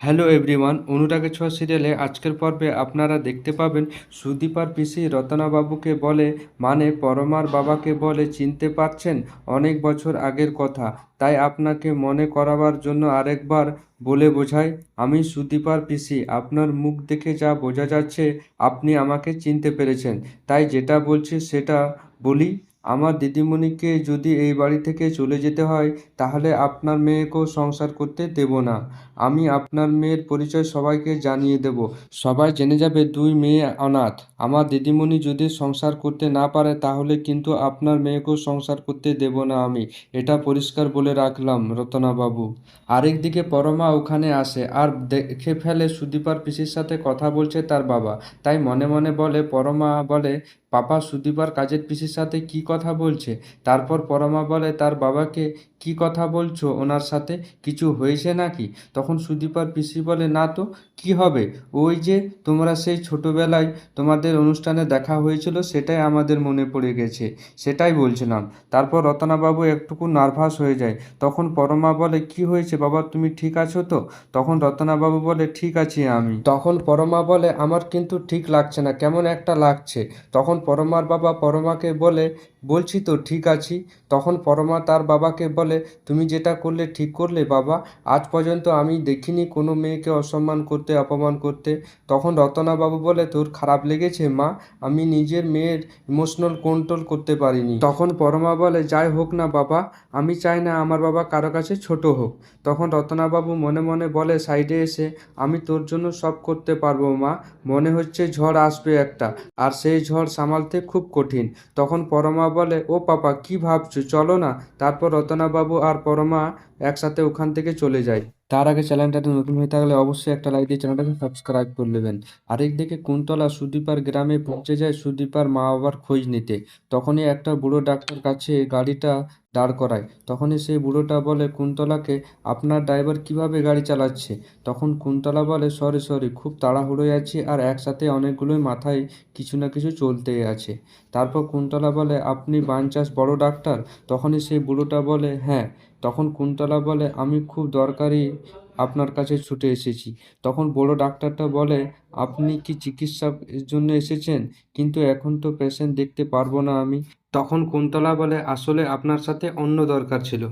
Hello everyone, অনুরাগের ছোঁয়া সিরিয়ালে আজকের পর্বে আপনারা দেখতে পাবেন সুদীপার পিসি রতনাবাবুকে বলে, মানে পরমার বাবাকে বলে, চিনতে পারছেন? অনেক বছর আগের কথা, তাই আপনাকে মনে করাবার জন্য আরেকবার বলে বোঝাই, আমি সুদীপার পিসি। আপনার মুখ দেখে যা বোঝা যাচ্ছে আপনি আমাকে চিনতে পেরেছেন, তাই যেটা বলছি সেটা বলি। আমার দিদিমণিকে যদি এই বাড়ি থেকে চলে যেতে হয় তাহলে আপনার মেয়েকেও সংসার করতে দেব না। আমি আপনার মেয়ের পরিচয় সবাইকে জানিয়ে দেব, সবাই জেনে যাবে দুই মেয়ে অনাথ। আমার দিদিমণি যদি সংসার করতে না পারে তাহলে কিন্তু আপনার মেয়েকেও সংসার করতে দেব না আমি, এটা পরিষ্কার বলে রাখলাম রতনাবাবু। আরেকদিকে পরমা ওখানে আসে আর দেখে ফেলে সুদীপার পিসির সাথে কথা বলছে তার বাবা। তাই মনে মনে বলে, পরমা বলে, পাপা সুদীপার কাজের পিসির সাথে কি কথা বলছে? তারপর পরমা বলে তার বাবাকে, কি কথা বলছো ওনার সাথে? কিছু হয়েছে নাকি? তখন সুদীপার পিসি বলে, না তো, কি হবে? ওই যে তোমরা সেই ছোটবেলায় তোমাদের অনুষ্ঠানে দেখা হয়েছিল, সেটাই আমাদের মনে পড়ে গেছে, সেটাই বলছিলাম। তারপর রতনাবাবু একটুকু নার্ভাস হয়ে যায়। তখন পরমা বলে, কি হয়েছে বাবা, তুমি ঠিক আছো তো? তখন রতনাবাবু বলে, ঠিক আছি আমি। তখন পরমা বলে, আমার কিন্তু ঠিক লাগছে না, কেমন একটা লাগছে। তখন পরমার বাবা পরমাকে বলে, বলছি তো ঠিক আছি। তখন পরমা তার বাবাকে বলে, তুমি যেটা করলে ঠিক করলে বাবা। আজ পর্যন্ত আমি দেখিনি কোনো মেয়েকে অসম্মান করতে, অপমান করতে। তখন রতনাবাবু বলে, তোর খারাপ লেগেছে মা? আমি নিজের মেয়ের ইমোশনাল কন্ট্রোল করতে পারিনি। তখন পরমা বলে, যাই হোক না বাবা, আমি চাই না আমার বাবা কারো কাছে ছোট হোক। তখন রতনাবাবু মনে মনে বলে সাইডে এসে, আমি তোর জন্য সব করতে পারবো মা। মনে হচ্ছে ঝড় আসবে একটা, আর সেই ঝড় সামালতে খুব কঠিন। তখন পরমা বলে, ও পাপা কি ভাবছো, চলো না। তারপর রতনাবাবু আর পরমা একসাথে ওখান থেকে চলে যায়। তার আগে চ্যানেলটাতে নতুন হয়ে থাকলে অবশ্যই একটা লাইক দিয়ে চ্যানেলটাকে সাবস্ক্রাইব করে নেবেন। আরেকদিকে কুন্তলা সুদীপার গ্রামে পৌঁছে যায় সুদীপার মা বাবার খোঁজ নিতে। তখনই একটা বুড়ো ডাক্তার কাছে গাড়িটা দাঁড় করায়। তখনই সেই বুড়োটা বলে কুন্তলাকে, আপনার ড্রাইভার কিভাবে গাড়ি চালাচ্ছে? তখন কুন্তলা বলে, সরি সরি, খুব তাড়াহুড়োয় আছি আর একসাথে অনেকগুলোই মাথায় কিছু না কিছু চলতেই আছে। তারপর কুন্তলা বলে, আপনি বানচাস বড় ডাক্তার? তখনই সেই বুড়োটা বলে, হ্যাঁ। তখন কুন্তলা বলে, আমি খুব দরকারি আপনার কাছে ছুটে এসেছি। তখন বড় ডাক্তারটা বলে, আপনি কি চিকিৎসার জন্য এসেছেন? কিন্তু এখন তো পেশেন্ট দেখতে পারবো না আমি। তখন কুন্তলা বলে, আসলে আপনার সাথে অন্য দরকার ছিল।